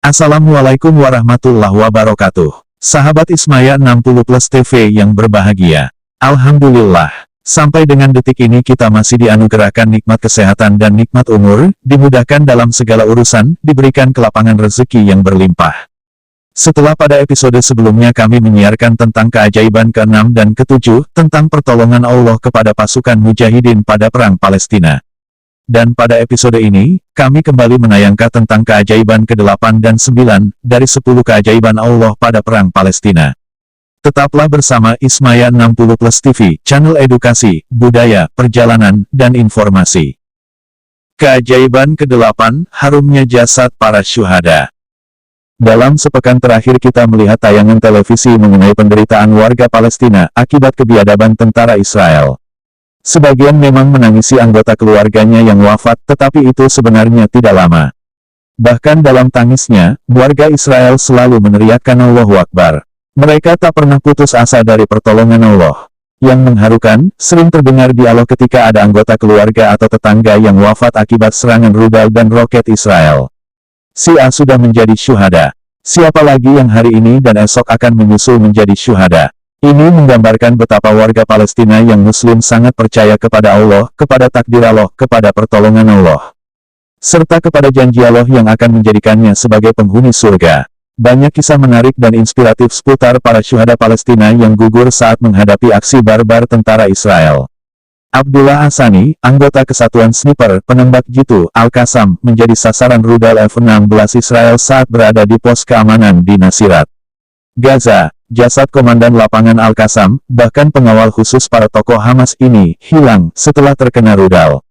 Assalamualaikum warahmatullahi wabarakatuh. Sahabat Ismaya 60 Plus TV yang berbahagia. Alhamdulillah, sampai dengan detik ini kita masih dianugerahkan nikmat kesehatan dan nikmat umur, dimudahkan dalam segala urusan, diberikan kelapangan rezeki yang berlimpah. Setelah pada episode sebelumnya kami menyiarkan tentang keajaiban ke-6 dan ke-7, tentang pertolongan Allah kepada pasukan mujahidin pada Perang Palestina. Dan pada episode ini, kami kembali menayangkan tentang keajaiban ke-8 dan 9, dari 10 keajaiban Allah pada Perang Palestina. Tetaplah bersama Ismaya 60 Plus TV, channel edukasi, budaya, perjalanan, dan informasi. Keajaiban ke-8, harumnya jasad para syuhada. Dalam sepekan terakhir kita melihat tayangan televisi mengenai penderitaan warga Palestina, akibat kebiadaban tentara Israel. Sebagian memang menangisi anggota keluarganya yang wafat, tetapi itu sebenarnya tidak lama. Bahkan dalam tangisnya, warga Israel selalu meneriakkan Allahu Akbar. Mereka tak pernah putus asa dari pertolongan Allah. Yang mengharukan, sering terdengar dialog ketika ada anggota keluarga atau tetangga yang wafat akibat serangan rudal dan roket Israel. Si A sudah menjadi syuhada. Siapa lagi yang hari ini dan esok akan menyusul menjadi syuhada? Ini menggambarkan betapa warga Palestina yang Muslim sangat percaya kepada Allah, kepada takdir Allah, kepada pertolongan Allah, serta kepada janji Allah yang akan menjadikannya sebagai penghuni surga. Banyak kisah menarik dan inspiratif seputar para syuhada Palestina yang gugur saat menghadapi aksi barbar tentara Israel. Abdullah Hassani, anggota Kesatuan Sniper Penembak Jitu Al-Qassam, menjadi sasaran rudal F-16 Israel saat berada di pos keamanan di Nasirat, Gaza. Jasad Komandan Lapangan Al-Qassam, bahkan pengawal khusus para tokoh Hamas ini, hilang setelah terkena rudal.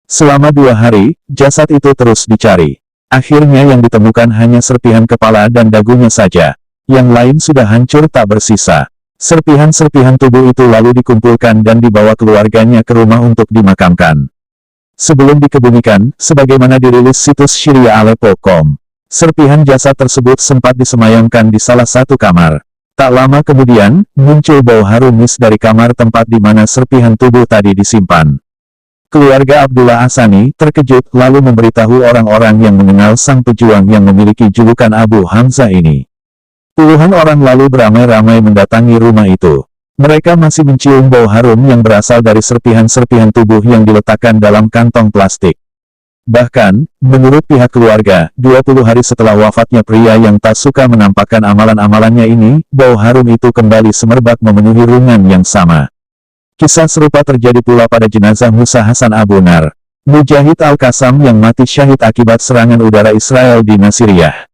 Selama 2 hari, jasad itu terus dicari. Akhirnya yang ditemukan hanya serpihan kepala dan dagunya saja. Yang lain sudah hancur tak bersisa. Serpihan-serpihan tubuh itu lalu dikumpulkan dan dibawa keluarganya ke rumah untuk dimakamkan. Sebelum dikebumikan, sebagaimana dirilis situs SyriaAleppo.com, serpihan jasad tersebut sempat disemayamkan di salah satu kamar. Tak lama kemudian, muncul bau harum mis dari kamar tempat di mana serpihan tubuh tadi disimpan. Keluarga Abdullah Hassani terkejut lalu memberitahu orang-orang yang mengenal sang pejuang yang memiliki julukan Abu Hamzah ini. Puluhan orang lalu beramai-ramai mendatangi rumah itu. Mereka masih mencium bau harum yang berasal dari serpihan-serpihan tubuh yang diletakkan dalam kantong plastik. Bahkan, menurut pihak keluarga, 20 hari setelah wafatnya pria yang tak suka menampakkan amalan-amalannya ini, bau harum itu kembali semerbak memenuhi ruangan yang sama. Kisah serupa terjadi pula pada jenazah Musa Hasan Abu Nar, mujahid Al-Qassam yang mati syahid akibat serangan udara Israel di Nasiriyah.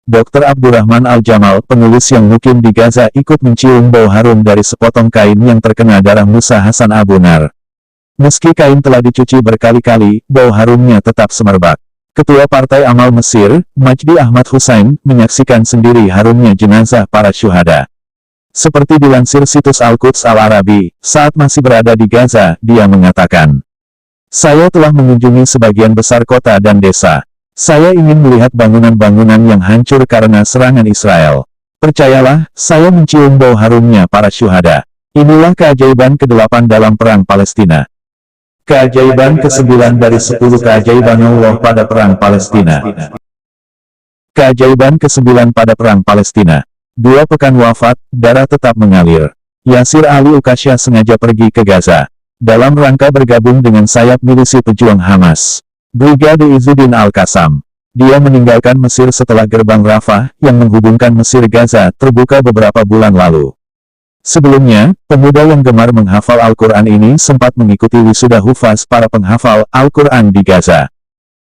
Dr. Abdurrahman Al-Jamal, penulis yang mukim di Gaza, ikut mencium bau harum dari sepotong kain yang terkena darah Musa Hasan Abu Nar. Meski kain telah dicuci berkali-kali, bau harumnya tetap semerbak. Ketua Partai Amal Mesir, Majdi Ahmad Hussein, menyaksikan sendiri harumnya jenazah para syuhada. Seperti dilansir situs Al-Quds Al-Arabi, saat masih berada di Gaza, dia mengatakan, "Saya telah mengunjungi sebagian besar kota dan desa. Saya ingin melihat bangunan-bangunan yang hancur karena serangan Israel. Percayalah, saya mencium bau harumnya para syuhada." Inilah keajaiban ke-8 dalam Perang Palestina. Keajaiban ke-9 dari 10 keajaiban Allah pada Perang Palestina. Keajaiban ke-9 pada Perang Palestina. 2 pekan wafat, darah tetap mengalir. Yasir Ali Ukasha sengaja pergi ke Gaza dalam rangka bergabung dengan sayap milisi pejuang Hamas, Brigade Izzuddin Al-Qassam. Dia meninggalkan Mesir setelah gerbang Rafah, yang menghubungkan Mesir Gaza, terbuka beberapa bulan lalu. Sebelumnya, pemuda yang gemar menghafal Al-Quran ini sempat mengikuti wisuda hufaz para penghafal Al-Quran di Gaza,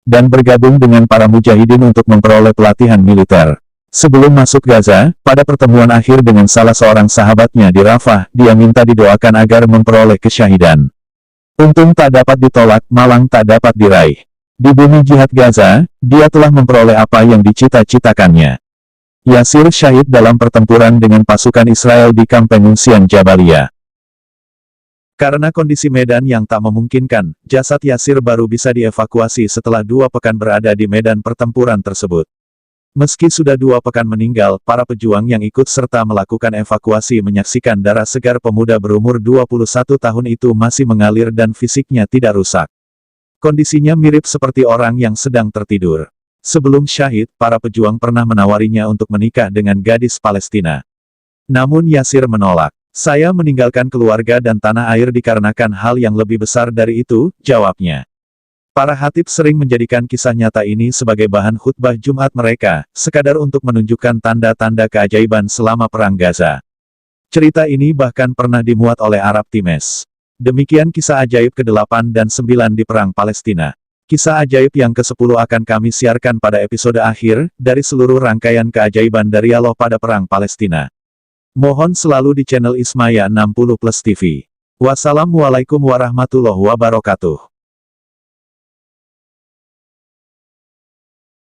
dan bergabung dengan para mujahidin untuk memperoleh pelatihan militer. Sebelum masuk Gaza, pada pertemuan akhir dengan salah seorang sahabatnya di Rafah, dia minta didoakan agar memperoleh kesyahidan. Untung tak dapat ditolak, malang tak dapat diraih. Di bumi jihad Gaza, dia telah memperoleh apa yang dicita-citakannya. Yasir syahid dalam pertempuran dengan pasukan Israel di kamp pengungsian Jabalia. Karena kondisi medan yang tak memungkinkan, jasad Yasir baru bisa dievakuasi setelah 2 pekan berada di medan pertempuran tersebut. Meski sudah 2 pekan meninggal, para pejuang yang ikut serta melakukan evakuasi menyaksikan darah segar pemuda berumur 21 tahun itu masih mengalir dan fisiknya tidak rusak. Kondisinya mirip seperti orang yang sedang tertidur. Sebelum syahid, para pejuang pernah menawarinya untuk menikah dengan gadis Palestina. Namun Yasir menolak. Saya meninggalkan keluarga dan tanah air dikarenakan hal yang lebih besar dari itu, jawabnya. Para khatib sering menjadikan kisah nyata ini sebagai bahan khutbah Jumat mereka, sekadar untuk menunjukkan tanda-tanda keajaiban selama Perang Gaza. Cerita ini bahkan pernah dimuat oleh Arab Times. Demikian kisah ajaib ke-8 dan 9 di Perang Palestina. Kisah ajaib yang ke-10 akan kami siarkan pada episode akhir, dari seluruh rangkaian keajaiban dari Allah pada Perang Palestina. Mohon selalu di channel Ismaya 60 Plus TV. Wassalamualaikum warahmatullahi wabarakatuh.